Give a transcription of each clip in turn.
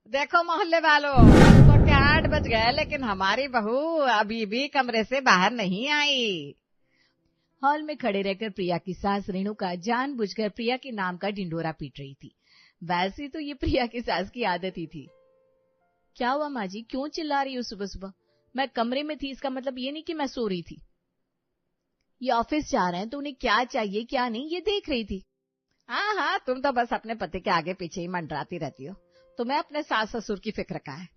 देखो मोहल्ले वालों, सुबह के 8 बज गए लेकिन हमारी बहू अभी भी कमरे से बाहर नहीं आई। हॉल में खड़े रहकर प्रिया की सास रेणुका जानबूझकर प्रिया के नाम का ढिंढोरा पीट रही थी। वैसे तो ये प्रिया की सास की आदत ही थी। क्या हुआ माँ जी, क्यों चिल्ला रही हो सुबह सुबह? मैं कमरे में थी, इसका मतलब ये नहीं कि मैं सो रही थी। ये ऑफिस जा रहे हैं तो उन्हें क्या चाहिए क्या नहीं ये देख रही थी। हाँ हाँ, तुम तो बस अपने पति के आगे पीछे ही मंडराती रहती हो। तुम्हें अपने सास ससुर की फिक्र का है।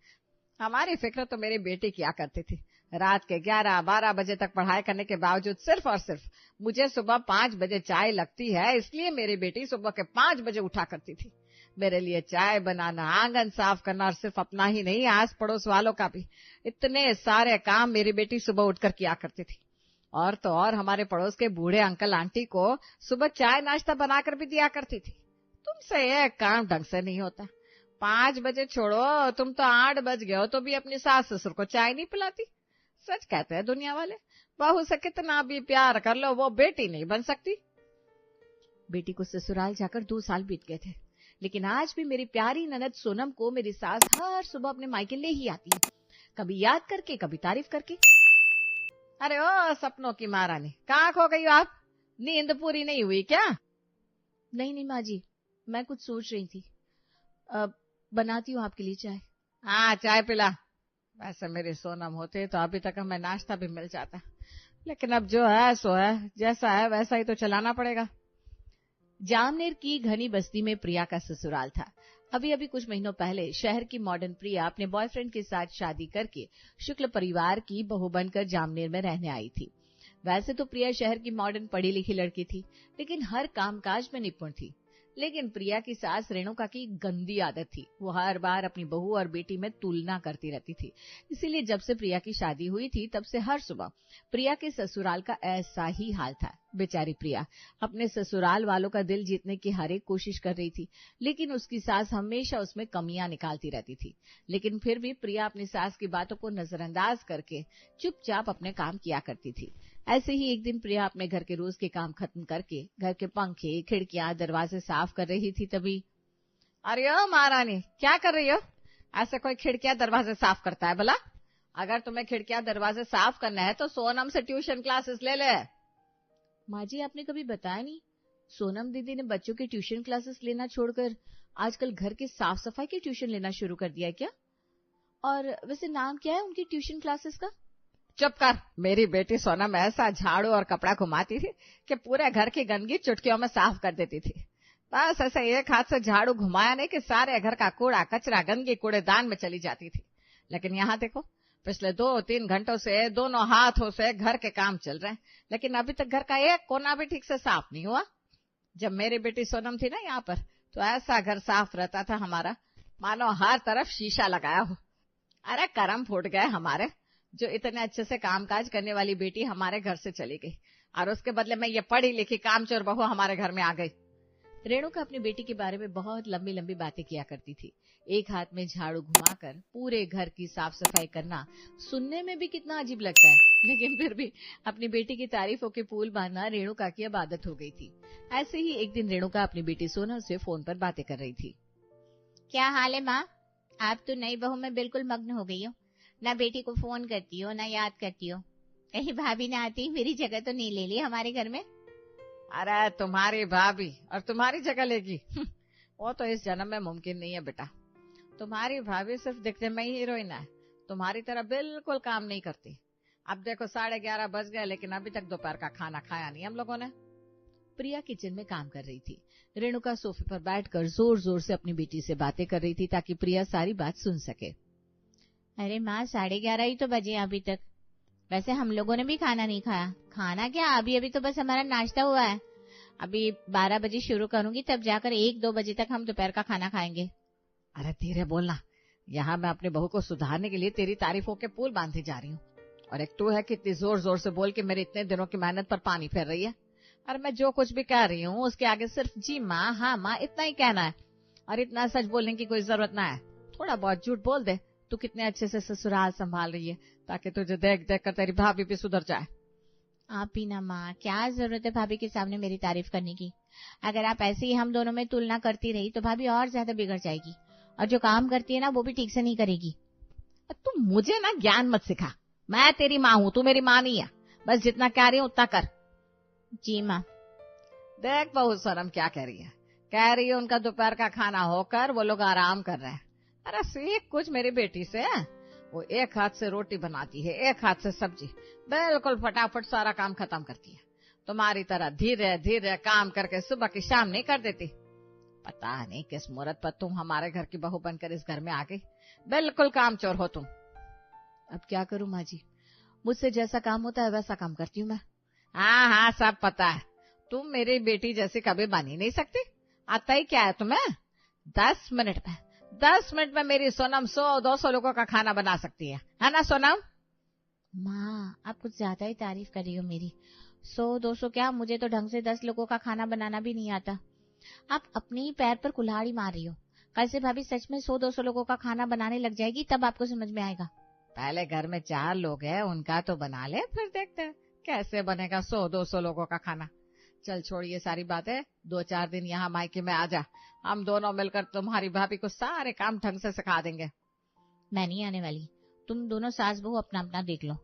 हमारी फिक्र तो मेरी बेटी किया करती थी। रात के 11-12 बजे तक पढ़ाई करने के बावजूद सिर्फ और सिर्फ मुझे सुबह 5 बजे चाय लगती है, इसलिए मेरी बेटी सुबह के 5 बजे उठा करती थी। मेरे लिए चाय बनाना, आंगन साफ करना और सिर्फ अपना ही नहीं, आस पड़ोस वालों का भी। इतने सारे काम मेरी बेटी सुबह उठकर किया करती थी। और तो और हमारे पड़ोस के बूढ़े अंकल आंटी को सुबह चाय नाश्ता बनाकर भी दिया करती थी। तुमसे यह काम ढंग से नहीं होता। 5 बजे छोड़ो, तुम तो 8 बज गए हो तो भी अपनी सास ससुर को चाय नहीं पिलाती। सच कहते हैं दुनिया वाले, बहू से कितना भी प्यार कर लो वो बेटी नहीं बन सकती। बेटी को ससुराल जाकर 2 साल बीत गए थे, लेकिन आज भी मेरी प्यारी ननद सोनम को मेरी सास हर सुबह अपने मायके ले ही आती है, कभी याद करके कभी तारीफ करके। अरे ओ सपनों की महारानी, कहाँ खो गई हो आप? नींद पूरी नहीं हुई क्या? नहीं नहीं माँ जी, मैं कुछ सोच रही थी। बनाती हूँ आपके लिए चाय। हाँ चाय पिला। वैसे मेरी सोनम होते तो अभी तक हमें नाश्ता भी मिल जाता, लेकिन अब जो है सो है, जैसा है वैसा ही तो चलाना पड़ेगा। जामनेर की घनी बस्ती में प्रिया का ससुराल था। अभी अभी कुछ महीनों पहले शहर की मॉडर्न प्रिया अपने बॉयफ्रेंड के साथ शादी करके शुक्ल परिवार की बहू बनकर जामनेर में रहने आई थी। वैसे तो प्रिया शहर की मॉडर्न पढ़ी लिखी लड़की थी, लेकिन हर कामकाज में निपुण थी। लेकिन प्रिया की सास रेणुका की गंदी आदत थी, वो हर बार अपनी बहू और बेटी में तुलना करती रहती थी। इसीलिए जब से प्रिया की शादी हुई थी तब से हर सुबह प्रिया के ससुराल का ऐसा ही हाल था। बेचारी प्रिया अपने ससुराल वालों का दिल जीतने की हर एक कोशिश कर रही थी, लेकिन उसकी सास हमेशा उसमें कमियां निकालती रहती थी। लेकिन फिर भी प्रिया अपनी सास की बातों को नजरअंदाज करके चुपचाप अपने काम किया करती थी। ऐसे ही एक दिन प्रिया अपने घर के रोज के काम खत्म करके घर के पंखे, खिड़कियां, दरवाजे साफ कर रही थी, तभी अरे ओ महारानी, क्या कर रही हो? ऐसे कोई खिड़कियां दरवाजे साफ करता है भला? अगर तुम्हें खिड़कियां दरवाजे साफ करना है तो सोनम से ट्यूशन क्लासेस ले ले। माँ जी, आपने कभी बताया नहीं, सोनम दीदी ने बच्चों की ट्यूशन क्लासेस लेना छोड़कर आजकल घर की साफ सफाई की ट्यूशन लेना शुरू कर दिया है क्या? और वैसे नाम क्या है उनकी ट्यूशन क्लासेस का? चुप कर। मेरी बेटी सोनम ऐसा झाड़ू और कपड़ा घुमाती थी कि पूरे घर की गंदगी चुटकियों में साफ कर देती थी। बस ऐसे एक हाथ से झाड़ू घुमाया नहीं कि सारे घर का कूड़ा कचरा गंदगी कूड़ेदान में चली जाती थी। लेकिन यहाँ देखो, पिछले 2-3 घंटों से दोनों हाथों से घर के काम चल रहे हैं, लेकिन अभी तक घर का एक कोना भी ठीक से साफ नहीं हुआ। जब मेरी बेटी सोनम थी ना यहाँ पर, तो ऐसा घर साफ रहता था हमारा, मानो हर तरफ शीशा लगाया हो। अरे करम फूट गए हमारे, जो इतने अच्छे से कामकाज करने वाली बेटी हमारे घर से चली गई और उसके बदले में ये पढ़ी लिखी कामचोर बहू हमारे घर में आ गई। रेणुका अपनी बेटी के बारे में बहुत लंबी लंबी बातें किया करती थी। एक हाथ में झाड़ू घुमाकर पूरे घर की साफ सफाई करना सुनने में भी कितना अजीब लगता है, लेकिन फिर भी अपनी बेटी की तारीफों के पुल बांधना रेणुका की अब आदत हो गई थी। ऐसे ही एक दिन रेणुका अपनी बेटी सोनम से फोन पर बातें कर रही थी। क्या हाल है माँ? आप तो नई बहू में बिल्कुल मग्न हो गई हो, ना बेटी को फोन करती हो ना याद करती हो। कहीं भाभी ने आती मेरी जगह तो नहीं ले ली हमारे घर में? अरे तुम्हारी भाभी और तुम्हारी जगह लेगी? वो तो इस जन्म में मुमकिन नहीं है बेटा। तुम्हारी भाभी सिर्फ दिखने में ही हीरोइन है, तुम्हारी तरह बिल्कुल काम नहीं करती। अब देखो 11:30 बज गए लेकिन अभी तक दोपहर का खाना खाया नहीं हम लोगों ने। प्रिया किचन में काम कर रही थी। रेणुका सोफे पर बैठकर जोर जोर से अपनी बेटी से बातें कर रही थी ताकि प्रिया सारी बात सुन सके। अरे माँ, 11:30 ही तो बजे अभी तक। वैसे हम लोगों ने भी खाना नहीं खाया। खाना क्या, अभी अभी तो बस हमारा नाश्ता हुआ है। अभी 12 बजे शुरू करूंगी, तब जाकर 1-2 बजे तक हम दोपहर का खाना खाएंगे। अरे धीरे बोलना, यहाँ मैं अपनी बहू को सुधारने के लिए तेरी तारीफों के पुल बांधे जा रही हूँ, और एक तू है कि इतनी जोर जोर से बोल के मेरे इतने दिनों की मेहनत पर पानी फेर रही है। और मैं जो कुछ भी कह रही हूँ उसके आगे सिर्फ जी माँ, हाँ माँ, इतना ही कहना है, और इतना सच बोलने की कोई जरूरत ना है। थोड़ा बहुत झूठ बोल दे, तू कितने अच्छे से ससुराल संभाल रही है, ताकि तुझे देख देख कर तेरी भाभी भी सुधर जाए। आप ही ना माँ, क्या जरूरत है भाभी के सामने मेरी तारीफ करने की? अगर आप ऐसे ही हम दोनों में तुलना करती रही तो भाभी और ज्यादा बिगड़ जाएगी, और जो काम करती है ना वो भी ठीक से नहीं करेगी। तुम मुझे ना ज्ञान मत सिखा, मैं तेरी माँ हूँ, तू मेरी माँ नहीं है। बस जितना कह रही हूँ उतना कर। जी माँ। देख बहू सोनम क्या कह रही है उनका दोपहर का खाना होकर वो लोग आराम कर रहे हैं। अरे सीख कुछ मेरी बेटी से। वो एक हाथ से रोटी बनाती है, एक हाथ से सब्जी, बिल्कुल फटाफट सारा काम खत्म करती है। तुम्हारी तरह धीरे धीरे काम करके सुबह की शाम नहीं कर देती। पता नहीं किस मुहूर्त पर तुम हमारे घर की बहू बनकर इस घर में आ गई। बिल्कुल काम चोर हो तुम। अब क्या करूं माँ जी, मुझसे जैसा काम होता है वैसा काम करती हूँ मैं। हाँ हाँ सब पता है, तुम मेरी बेटी जैसी कभी बन ही नहीं सकती। आता ही क्या है तुम्हें? 10 मिनट में मेरी सोनम 100-200 लोगों का खाना बना सकती है ना सोनम? माँ आप कुछ ज्यादा ही तारीफ कर रही हो मेरी। 100-200 क्या, मुझे तो ढंग से 10 लोगों का खाना बनाना भी नहीं आता। आप अपने ही पैर पर कुल्हाड़ी मार रही हो। कल से भाभी सच में 100-200 लोगों का खाना बनाने लग जाएगी, तब आपको समझ में आएगा। पहले घर में 4 लोग हैं, उनका तो बना ले, फिर देखते हैं कैसे बनेगा 100-200 लोगों का खाना। चल छोड़ ये सारी बातें, 2-4 दिन यहाँ मायके में आ जा, हम दोनों मिलकर तुम्हारी भाभी को सारे काम ढंग से सिखा देंगे। मैं नहीं आने वाली, तुम दोनों सास बहू अपना अपना देख लो।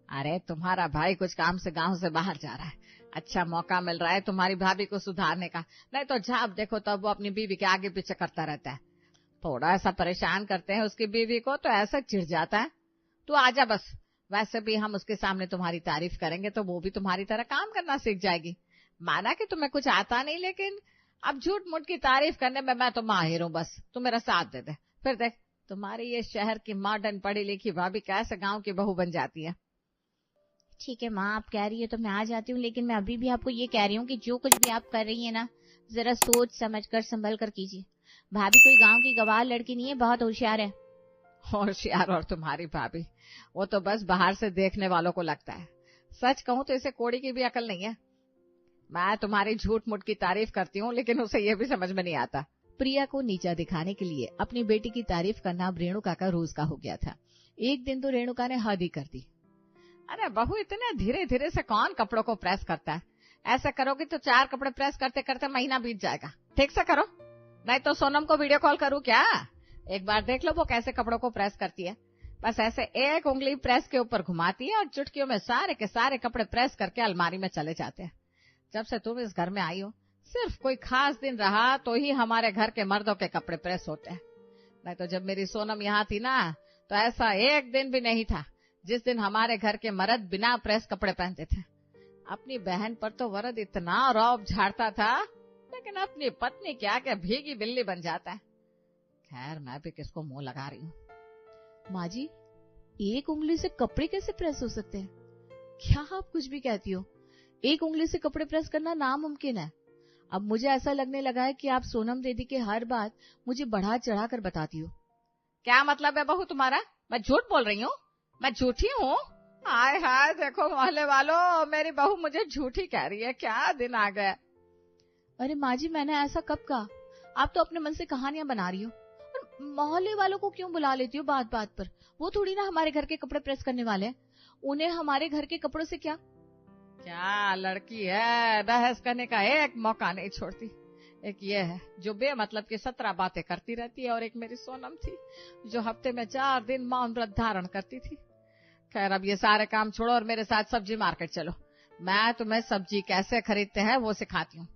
अरे तुम्हारा भाई कुछ काम से गांव से बाहर जा रहा है, अच्छा मौका मिल रहा है तुम्हारी भाभी को सुधारने का। नहीं तो जब देखो तब वो अपनी बीवी के आगे पीछे करता रहता है। थोड़ा सा परेशान करते हैं उसकी बीवी को तो ऐसा चिढ़ जाता है। तू आजा बस, वैसे भी हम उसके सामने तुम्हारी तारीफ करेंगे तो वो भी तुम्हारी तरह काम करना सीख जाएगी। माना कि तुम्हें कुछ आता नहीं, लेकिन अब झूठ मूठ की तारीफ करने में मैं तो माहिर हूँ। बस तू मेरा साथ दे दे, फिर देख तुम्हारी ये शहर की मॉडर्न पढ़ी लिखी भाभी कैसे गांव की बहू बन जाती है। ठीक है माँ, आप कह रही है तो मैं आ जाती हूँ, लेकिन मैं अभी भी आपको ये कह रही हूँ कि जो कुछ भी आप कर रही है ना, जरा सोच समझ कर संभल कर कीजिए। भाभी कोई गांव की गवार लड़की नहीं है, बहुत होशियार है। होशियार और तुम्हारी भाभी, वो तो बस बाहर से देखने वालों को लगता है। सच कहूं तो इसे कोड़ी की भी अकल नहीं है। मैं तुम्हारी झूठ मूठ की तारीफ करती हूँ, लेकिन उसे ये भी समझ में नहीं आता। प्रिया को नीचा दिखाने के लिए अपनी बेटी की तारीफ करना अब रेणुका का रोज का हो गया था। एक दिन तो रेणुका ने हद ही कर दी। अरे बहू इतने धीरे धीरे से कौन कपड़ों को प्रेस करता है? ऐसा करोगे तो 4 कपड़े प्रेस करते करते महीना बीत जाएगा। ठीक से करो, नहीं तो सोनम को वीडियो कॉल करूँ क्या? एक बार देख लो वो कैसे कपड़ों को प्रेस करती है। बस ऐसे एक उंगली प्रेस के ऊपर घुमाती है और चुटकियों में सारे के सारे कपड़े प्रेस करके अलमारी में चले जाते हैं। जब से तुम इस घर में आई हो, सिर्फ कोई खास दिन रहा तो ही हमारे घर के मर्दों के कपड़े प्रेस होते हैं। नहीं तो जब मेरी सोनम यहाँ थी ना, तो ऐसा एक दिन भी नहीं था जिस दिन हमारे घर के मर्द बिना प्रेस कपड़े पहनते थे। अपनी बहन पर तो वरद इतना रौब झाड़ता था, लेकिन अपनी पत्नी क्या क्या भीगी बिल्ली बन जाता है। खैर मैं भी किसको मुंह लगा रही हूँ। माँ जी, एक उंगली से कपड़े कैसे प्रेस हो सकते हैं? क्या आप कुछ भी कहती हो? एक उंगली से कपड़े प्रेस करना नामुमकिन है। अब मुझे ऐसा लगने लगा है कि आप सोनम दीदी की हर बात मुझे बढ़ा चढ़ा कर बताती हो। क्या मतलब है बहू तुम्हारा? मैं झूठ बोल रही हूँ? मैं झूठी हूँ? हाय हाय देखो मोहल्ले वालों, मेरी बहू मुझे झूठी कह रही है। क्या दिन आ गए। अरे माँ जी, मैंने ऐसा कब कहा? आप तो अपने मन से कहानियां बना रही हो। और मोहल्ले वालों को क्यों बुला लेती हो बात बात पर? वो थोड़ी ना हमारे घर के कपड़े प्रेस करने वाले हैं। उन्हें हमारे घर के कपड़ों से क्या? क्या लड़की है, बहस करने का एक मौका नहीं छोड़ती। एक ये है जो बेमतलब की 17 बातें करती रहती है, और एक मेरी सोनम थी जो हफ्ते में 4 दिन मौन व्रत धारण करती थी। खैर अब ये सारे काम छोड़ो और मेरे साथ सब्जी मार्केट चलो। मैं तुम्हें सब्जी कैसे खरीदते हैं वो सिखाती हूँ।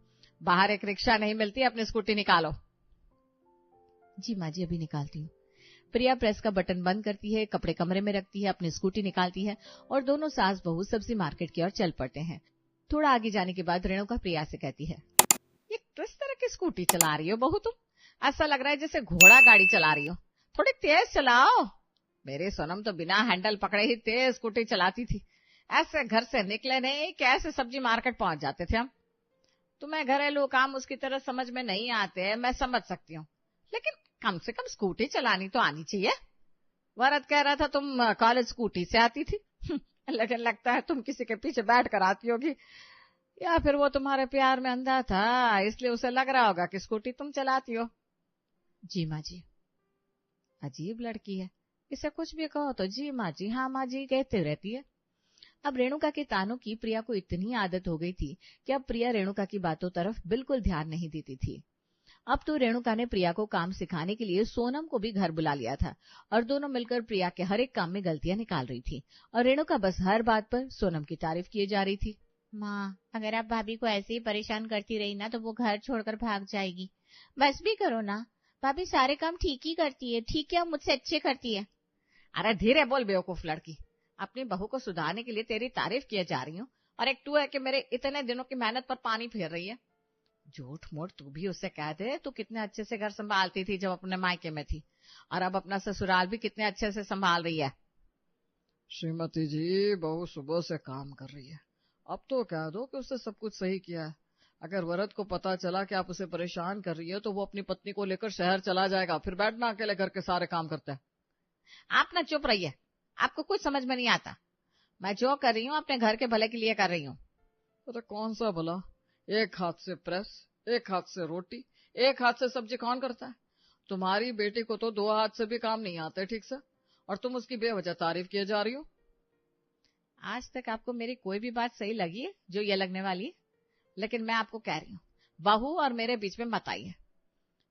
बाहर एक रिक्शा नहीं मिलती, अपनी स्कूटी निकालो। जी माँ जी, अभी निकालती हूँ। प्रिया प्रेस का बटन बंद करती है, कपड़े कमरे में रखती है, अपनी स्कूटी निकालती है और दोनों सास बहू सब्जी मार्केट की ओर चल पड़ते हैं। थोड़ा आगे जाने के बाद रेणुका प्रिया से कहती है, ये किस तरह की स्कूटी चला रही हो बहू तुम? ऐसा लग रहा है जैसे घोड़ा गाड़ी चला रही हो। थोड़ी तेज चलाओ। मेरी सोनम तो बिना हैंडल पकड़े ही तेज स्कूटी चलाती थी। ऐसे घर से निकले नहीं कैसे सब्जी मार्केट पहुंच जाते थे हम। तुम्हें घरेलू काम उसकी तरह समझ में नहीं आते, मैं समझ सकती हूँ, लेकिन कम से कम स्कूटी चलानी तो आनी चाहिए। वरद कह रहा था तुम कॉलेज स्कूटी से आती थी, लेकिन लगता है तुम किसी के पीछे बैठ कर आती होगी, या फिर वो तुम्हारे प्यार में अंधा था इसलिए उसे लग रहा होगा कि स्कूटी तुम चलाती हो। जी माँ जी। अजीब लड़की है, इसे कुछ भी कहो तो जी माँ जी, हाँ माँ जी कहते रहती है। अब रेणुका के तानों की प्रिया को इतनी आदत हो गई थी कि अब प्रिया रेणुका की बातों तरफ बिल्कुल ध्यान नहीं देती थी। अब तो रेणुका ने प्रिया को काम सिखाने के लिए सोनम को भी घर बुला लिया था और दोनों मिलकर प्रिया के हर एक काम में गलतियां निकाल रही थी और रेणुका बस हर बात पर सोनम की तारीफ किए जा रही थी। माँ, अगर आप भाभी को ऐसे ही परेशान करती रही ना तो वो घर छोड़कर भाग जाएगी। बस भी करो ना, भाभी सारे काम ठीक ही करती है, ठीक है, मुझसे अच्छे करती है। अरे धीरे बोल बेवकूफ लड़की, अपनी बहू को सुधारने के लिए तेरी तारीफ किए जा रही हूँ और एक तू है कि मेरे इतने दिनों की मेहनत पर पानी फेर रही है। झूठ मूठ तू भी उससे कह दे, तू कितने अच्छे से घर संभालती थी जब अपने मायके में थी और अब अपना ससुराल भी कितने अच्छे से संभाल रही है। श्रीमती जी, बहू सुबह से काम कर रही है, अब तो कह दो कि उसने सब कुछ सही किया है। अगर वरद को पता चला कि आप उसे परेशान कर रही है तो वो अपनी पत्नी को लेकर शहर चला जाएगा, फिर बैठना अकेले घर के सारे काम करता है। आप ना चुप रहिए, आपको कुछ समझ में नहीं आता। मैं जो कर रही हूँ अपने घर के भले के लिए कर रही हूँ। अरे कौन सा भला? एक हाथ से प्रेस, एक हाथ से रोटी, एक हाथ से सब्जी कौन करता है? तुम्हारी बेटी को तो 2 हाथ से भी काम नहीं आते ठीक से, और तुम उसकी बेवजह तारीफ किए जा रही हो। आज तक आपको मेरी कोई भी बात सही लगी है जो ये लगने वाली है? लेकिन मैं आपको कह रही हूँ, बहू और मेरे बीच में मत आइए।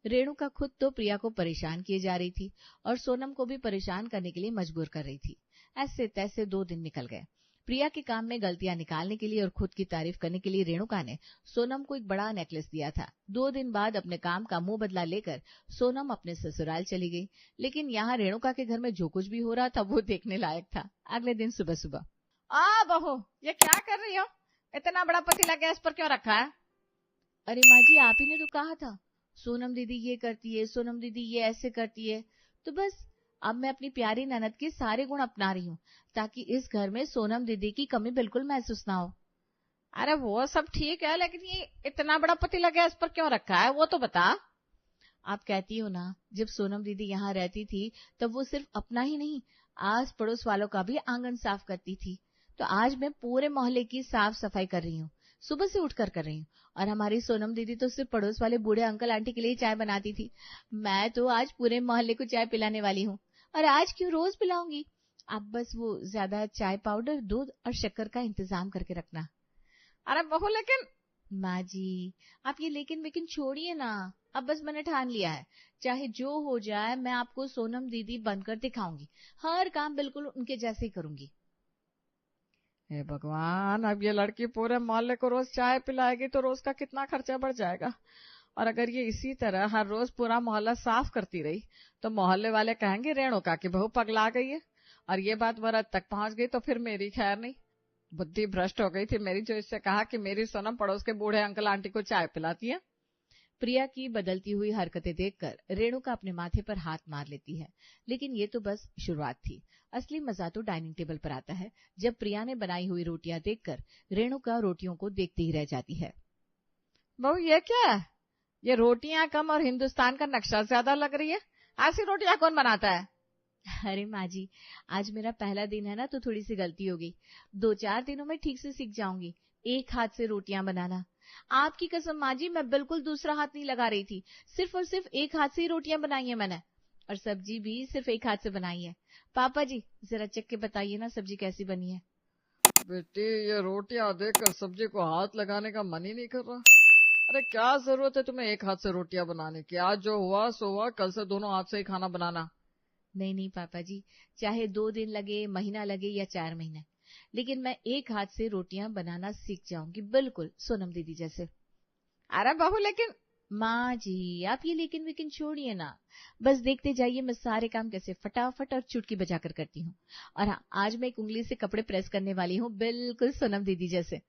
रेणुका खुद तो प्रिया को परेशान किए जा रही थी और सोनम को भी परेशान करने के लिए मजबूर कर रही थी। ऐसे तैसे 2 दिन निकल गए। प्रिया के काम में गलतियां निकालने के लिए और खुद की तारीफ करने के लिए रेणुका ने सोनम को एक बड़ा नेकलेस दिया था। 2 दिन बाद अपने काम का मुंह बदला लेकर सोनम अपने ससुराल चली गई, लेकिन यहाँ रेणुका के घर में जो कुछ भी हो रहा था वो देखने लायक था। अगले दिन सुबह सुबह, बहू ये क्या कर रही हो? इतना बड़ा पतीला गैस पर क्यों रखा है? अरे माँ जी, आप ही ने तो कहा था सोनम दीदी ये करती है, सोनम दीदी ये ऐसे करती है, तो बस अब मैं अपनी प्यारी ननद के सारे गुण अपना रही हूँ ताकि इस घर में सोनम दीदी की कमी बिल्कुल महसूस ना हो। अरे वो सब ठीक है, लेकिन ये इतना बड़ा पतीला गैस पर क्यों रखा है वो तो बता। आप कहती हो ना, जब सोनम दीदी यहाँ रहती थी तब वो सिर्फ अपना ही नहीं आस पड़ोस वालों का भी आंगन साफ करती थी, तो आज मैं पूरे मोहल्ले की साफ सफाई कर रही हूँ, सुबह से उठकर कर रही हूँ। और हमारी सोनम दीदी तो सिर्फ पड़ोस वाले बूढ़े अंकल आंटी के लिए चाय बनाती थी, मैं तो आज पूरे मोहल्ले को चाय पिलाने वाली हूँ। और आज क्यों, रोज पिलाऊंगी। आप बस वो ज्यादा चाय पाउडर, दूध और शक्कर का इंतजाम करके रखना। अरे बहू लेकिन। माँ जी, आप ये लेकिन छोड़िए ना, अब बस मैंने ठान लिया है, चाहे जो हो जाए मैं आपको सोनम दीदी बनकर दिखाऊंगी, हर काम बिल्कुल उनके जैसे ही करूंगी। हे भगवान, अब ये लड़की पूरे मोहल्ले को रोज चाय पिलाएगी तो रोज का कितना खर्चा बढ़ जाएगा। और अगर ये इसी तरह हर रोज पूरा मोहल्ला साफ करती रही तो मोहल्ले वाले कहेंगे रेणुका की बहू पगला गई है, और ये बात वरद तक पहुंच गई तो फिर मेरी खैर नहीं। बुद्धि भ्रष्ट हो गई थी मेरी, जो इससे कहा कि मेरी सोनम पड़ोस के बूढ़े अंकल आंटी को चाय पिलाती है। प्रिया की बदलती हुई हरकतें देखकर रेणुका अपने माथे पर हाथ मार लेती है, लेकिन ये तो बस शुरुआत थी। असली मजा तो डाइनिंग टेबल पर आता है, जब प्रिया ने बनाई हुई रोटियां देखकर रेणुका रोटियों को देखती ही रह जाती है। बहू ये क्या है? ये रोटियां कम और हिंदुस्तान का नक्शा ज्यादा लग रही है। ऐसी रोटियां कौन बनाता है? अरे माँ जी, आज मेरा पहला दिन है ना, तो थोड़ी सी गलती हो गई, 2-4 दिनों में ठीक से सीख जाऊंगी एक हाथ से रोटियां बनाना। आपकी कसम माँ जी, मैं बिल्कुल दूसरा हाथ नहीं लगा रही थी, सिर्फ और सिर्फ एक हाथ से ही रोटियां बनाई है मैंने, और सब्जी भी सिर्फ एक हाथ से बनाई है। पापा जी जरा चख के बताइए ना सब्जी कैसी बनी है। बेटी, ये रोटियां देखकर सब्जी को हाथ लगाने का मन ही नहीं कर रहा। अरे क्या जरूरत है तुम्हें एक हाथ से रोटियां बनाने की? आज जो हुआ सो हुआ, कल से दोनों हाथ से ही खाना बनाना। नहीं पापा जी, चाहे 2 दिन लगे, महीना लगे या 4 महीने, लेकिन मैं एक हाथ से रोटियां बनाना सीख जाऊंगी, बिल्कुल सोनम दीदी जैसे। अरे बहू लेकिन। माँ जी, आप ये लेकिन छोड़िए ना, बस देखते जाइए मैं सारे काम कैसे फटाफट और चुटकी बजाकर करती हूँ। और हाँ, आज मैं एक उंगली से कपड़े प्रेस करने वाली हूँ, बिल्कुल सोनम दीदी जैसे।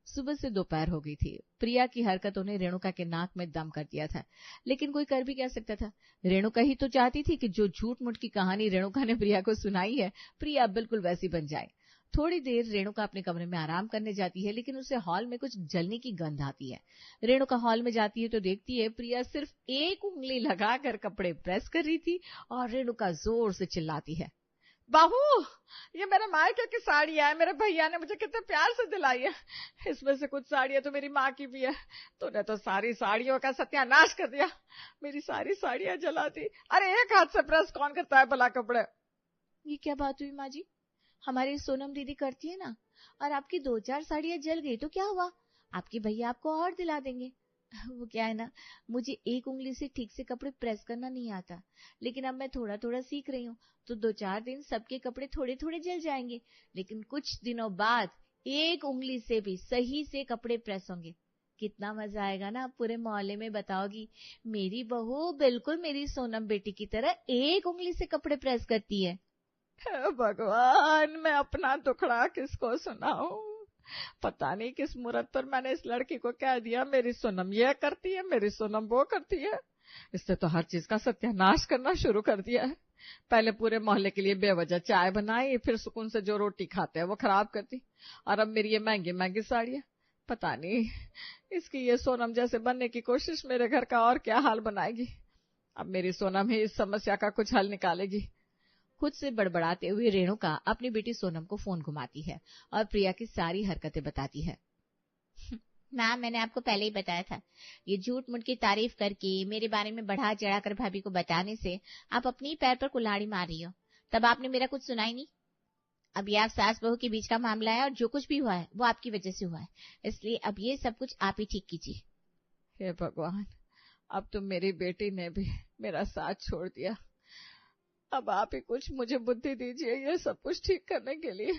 सुबह से दोपहर हो गई थी। प्रिया की हरकतों ने रेणुका के नाक में दम कर दिया था, लेकिन कोई कर भी क्या सकता था। रेणुका ही तो चाहती थी कि जो झूठ मूठ की कहानी रेणुका ने प्रिया को सुनाई है, प्रिया बिल्कुल वैसी बन जाए। थोड़ी देर रेणुका अपने कमरे में आराम करने जाती है, लेकिन उसे हॉल में कुछ जलने की गंध आती है। रेणुका हॉल में जाती है तो देखती है प्रिया सिर्फ एक उंगली लगाकर कपड़े प्रेस कर रही थी, और रेणुका जोर से चिल्लाती है, बहू ये मेरे मायके की साड़ी है, मेरे भैया ने मुझे कितने प्यार से दिलाई है। इसमें से कुछ साड़ियां तो मेरी माँ की भी है, तूने तो सारी साड़ियों का सत्यानाश कर दिया, मेरी सारी साड़ियां जला दी। अरे एक हाथ से प्रेस कौन करता है भला कपड़े? ये क्या बात हुई माँ जी, हमारी सोनम दीदी करती है ना, और आपकी 2-4 साड़ियां जल गई तो क्या हुआ, आपके भैया आपको और दिला देंगे। वो क्या है ना, मुझे एक उंगली से ठीक से कपड़े प्रेस करना नहीं आता, लेकिन अब मैं थोड़ा थोड़ा सीख रही हूँ, तो 2-4 दिन सबके कपड़े थोड़े थोड़े जल जाएंगे, लेकिन कुछ दिनों बाद एक उंगली से भी सही से कपड़े प्रेस होंगे। कितना मजा आएगा ना, पूरे मोहल्ले में बताओगी मेरी बहू बिल्कुल मेरी सोनम बेटी की तरह एक उंगली से कपड़े प्रेस करती है। हे भगवान, मैं अपना दुखड़ा किसको सुनाऊं? पता नहीं किस मुहूर्त पर मैंने इस लड़की को कह दिया मेरी सोनम ये करती है, मेरी सोनम वो करती है। इससे तो हर चीज का सत्यानाश करना शुरू कर दिया है। पहले पूरे मोहल्ले के लिए बेवजह चाय बनाई, फिर सुकून से जो रोटी खाते हैं वो खराब करती, और अब मेरी ये महंगी महंगी साड़ियां। पता नहीं इसकी ये सोनम जैसे बनने की कोशिश मेरे घर का और क्या हाल बनाएगी। अब मेरी सोनम ही इस समस्या का कुछ हल निकालेगी। खुद से बड़बड़ाते हुए रेणुका अपनी बेटी सोनम को फोन घुमाती है और प्रिया की सारी हरकतें बताती है। मैम, मैंने आपको पहले ही बताया था, ये झूठ मूठ की तारीफ करके मेरे बारे में बढ़ा चढ़ा कर भाभी को बताने से आप अपनी पैर पर कुल्हाड़ी मार रही हो। तब आपने मेरा कुछ सुना ही नहीं। अब ये आप सास बहू के बीच का मामला है और जो कुछ भी हुआ है वो आपकी वजह से हुआ है, इसलिए अब ये सब कुछ आप ही ठीक कीजिए। हे भगवान, अब तो मेरी बेटी ने भी मेरा साथ छोड़ दिया। अब आप ही कुछ मुझे बुद्धि दीजिए ये सब कुछ ठीक करने के लिए।